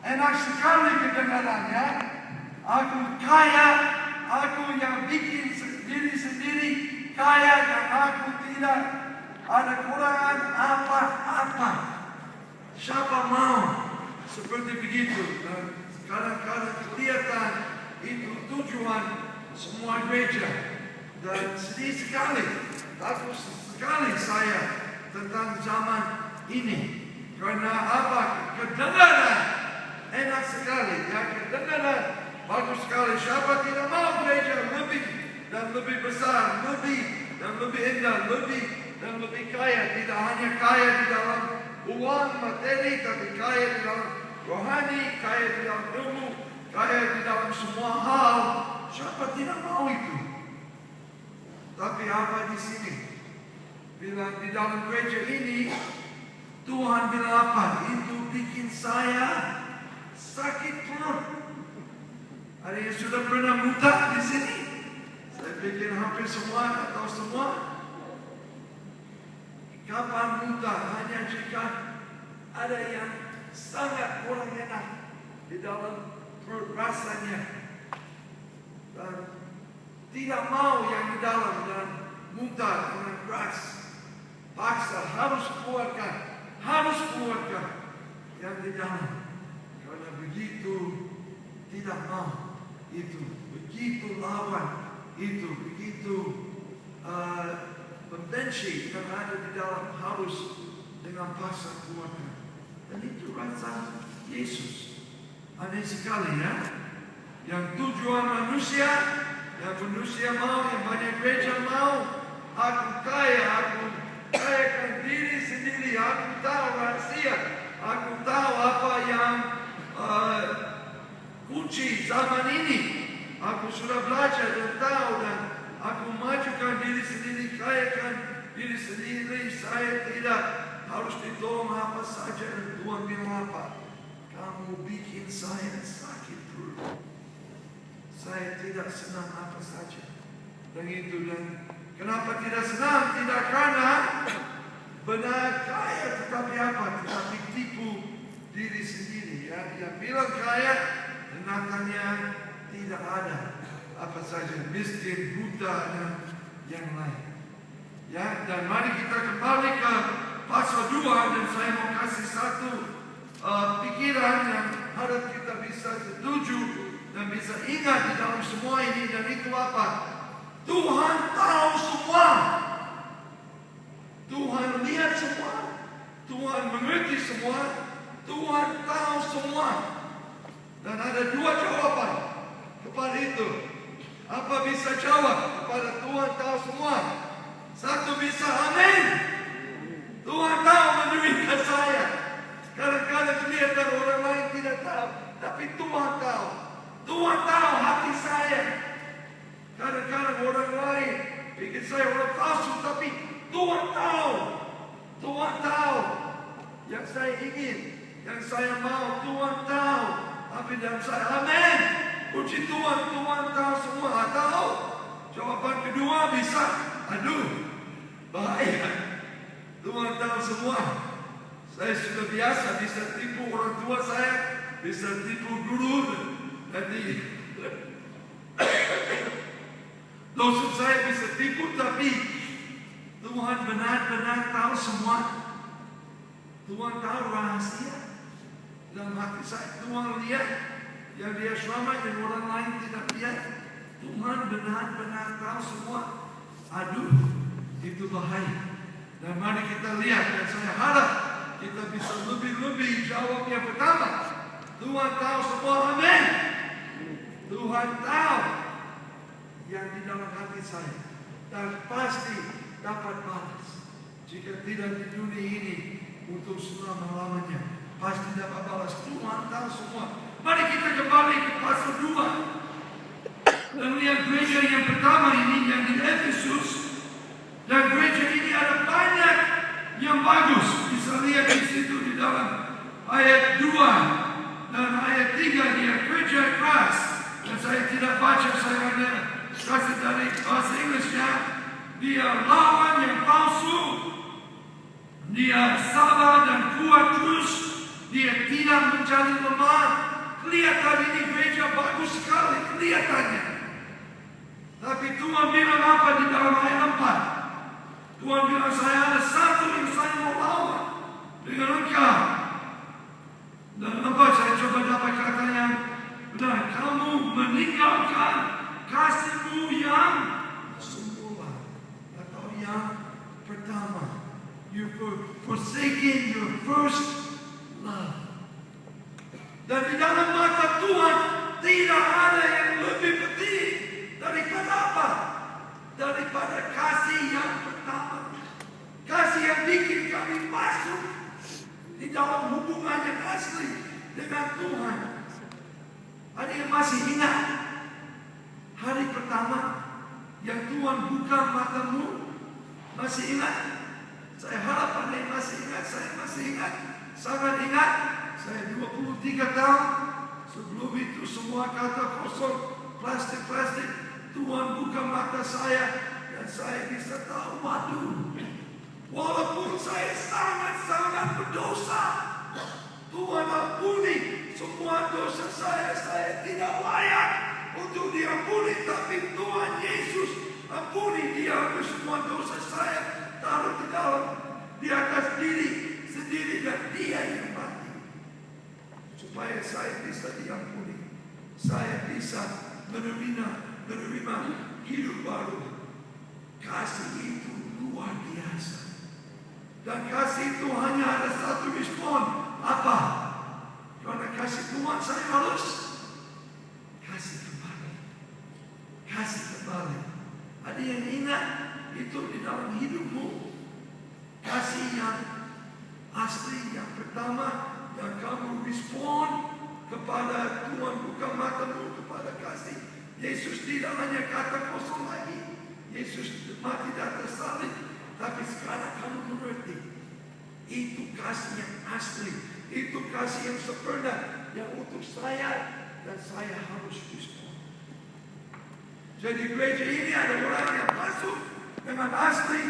enak sekali kedengarannya. Aku kaya, aku yang bikin sendiri kaya dan aku tidak ada kurangan apa-apa. Siapa mau seperti begitu? Dan kadang-kadang kelihatan itu tujuan semua gereja. Dan sedih sekali, takut sekali saya tentang zaman ini. Karena apa? Kedengaran enak sekali, ya, kedengaran bagus sekali. Siapa tidak mau gereja lebih dan lebih besar, lebih dan lebih indah, lebih dan lebih kaya. Tidak hanya kaya di dalam uang materi, tapi kaya di dalam rohani, kaya di dalam ilmu, kaya di dalam semua hal. Siapa tidak mau itu? Tapi apa di sini? Bilang di dalam gereja ini, Tuhan bilang apa? Itu bikin saya sakit perut. Ada yang sudah pernah muntah di sini? Saya pikir hampir semua atau semua. Kapan muntah? Hanya jika ada yang sangat kurang enak di dalam perut rasanya. Dan tidak mau yang di dalam dan muntah dengan keras. Paksa harus keluarkan yang di dalam. Karena begitu tidak mau itu, begitu lawan itu, begitu membenci yang ada di dalam harus dengan paksa keluarkan. Dan itu rasa Yesus. Aneh sekali, ya. Yang tujuan manusia, yang manusia mau, yang banyak gereja mau, aku kaya, aku kayakan diri sendiri, aku tahu rahasia, aku tahu apa yang kunci zaman ini. Aku sudah belajar dan tahu, dan aku majukan diri sendiri, kayakan diri sendiri. Saya tidak harus ditolong apa saja, dan Tuhan bilang apa? Kamu bikin saya sakit perut. Saya tidak senang apa saja. Dan itu, dan kenapa tidak senang? Tidak karena benar kaya, tetapi apa? Tetapi tipu diri sendiri, ya. Yang bilang kaya, tenagannya tidak ada. Apa saja, miskin, buta, dan yang lain. Ya, dan mari kita kembali ke pasal 2, dan saya mau kasih satu pikiran yang harap kita bisa setuju dan bisa ingat di dalam semua ini. Dan itu apa? Tuhan tahu semua. Tuhan lihat semua. Tuhan mengerti semua. Tuhan tahu semua. Dan ada dua jawaban kepada itu. Apa bisa jawab kepada Tuhan tahu semua? Satu bisa amin. Tuhan tahu menderita saya. Kadang-kadang kelihatan orang lain tidak tahu, tapi Tuhan tahu. Tuhan tahu hati saya. Kadang-kadang orang lain pikir saya orang palsu, tapi Tuhan tahu. Tuhan tahu yang saya ingin, yang saya mau. Tuhan tahu apa yang saya. Amin. Puji Tuhan, Tuhan tahu semua. Atau jawaban kedua bisa, aduh, bahaya. Tuhan tahu semua. Saya sudah biasa bisa tipu orang tua saya, bisa tipu guru, nanti dosen saya bisa tipu, tapi Tuhan benar-benar tahu semua. Tuhan tahu rahasia dalam hati saya. Tuhan lihat yang dia selamat dan orang lain tidak lihat. Tuhan benar-benar tahu semua. Aduh, itu bahaya. Dan mari kita lihat, dan saya harap kita bisa lebih jawab yang pertama. Tuhan tahu semua, amin. Tuhan tahu yang di dalam hati saya, dan pasti dapat balas. Jika tidak di dunia ini untuk selama-lamanya, pasti dapat balas. Tuhan tahu semua. Mari kita kembali ke pasal 2 dan lihat gereja yang pertama ini, yang di Efesus. Dan gereja ini ada banyak yang bagus. Bisa lihat di situ di dalam ayat 2 dan ayat 3, dia kerja keras. Dan saya tidak baca, saya hanya kasih dari bahasa Inggrisnya. Dia lawan yang palsu. Dia sabar dan kuat terus. Dia tidak menjadi lemah. Kelihatan ini gereja bagus sekali kelihatannya. Tapi Tuhan bilang apa di dalam ayat 4? Tuhan bilang, saya ada satu yang saya mau lawan dengan engkau. Dan apa saya coba dapat katanya? Benar, kamu meninggalkan kasihmu yang semula atau yang pertama. You forsaken your first love. Dan di dalam mata Tuhan tidak ada yang lebih penting daripada apa? Daripada kasih yang pertama. Kasih yang bikin kami masuk di dalam hubungan yang asli dengan Tuhan. Ada yang masih ingat hari pertama yang Tuhan buka matamu? Masih ingat? Saya harap Anda masih ingat. Saya masih ingat. Sangat ingat. Saya 23 tahun. Sebelum itu semua kata kosong, plastik-plastik. Tuhan buka mata saya dan saya bisa tahu, waduh, walaupun saya sangat-sangat berdosa, Tuhan ampuni semua dosa saya. Saya tidak layak untuk diampuni, tapi Tuhan Yesus ampuni dia semua dosa saya. Taruh ke dalam di atas diri sendiri dan dia yang mati supaya saya bisa diampuni, saya bisa menerima hidup baru. Kasih itu luar biasa, dan kasih itu hanya ada satu respon. Apa? Karena kasih Tuhan saya harus kasih kembali. Kasih kembali. Ada yang ingat itu di dalam hidupmu? Kasih yang asli, yang pertama, yang kamu respon kepada Tuhan buka matamu kepada kasih. Yesus tidak hanya kata kosong lagi. Yesus mati di atas salib, tapi sekarang kamu mengerti. Itu kasih yang asli. Itu kasih yang sempurna, yang untuk saya, dan saya harus respon. Jadi gereja ini ada orang yang masuk dengan asli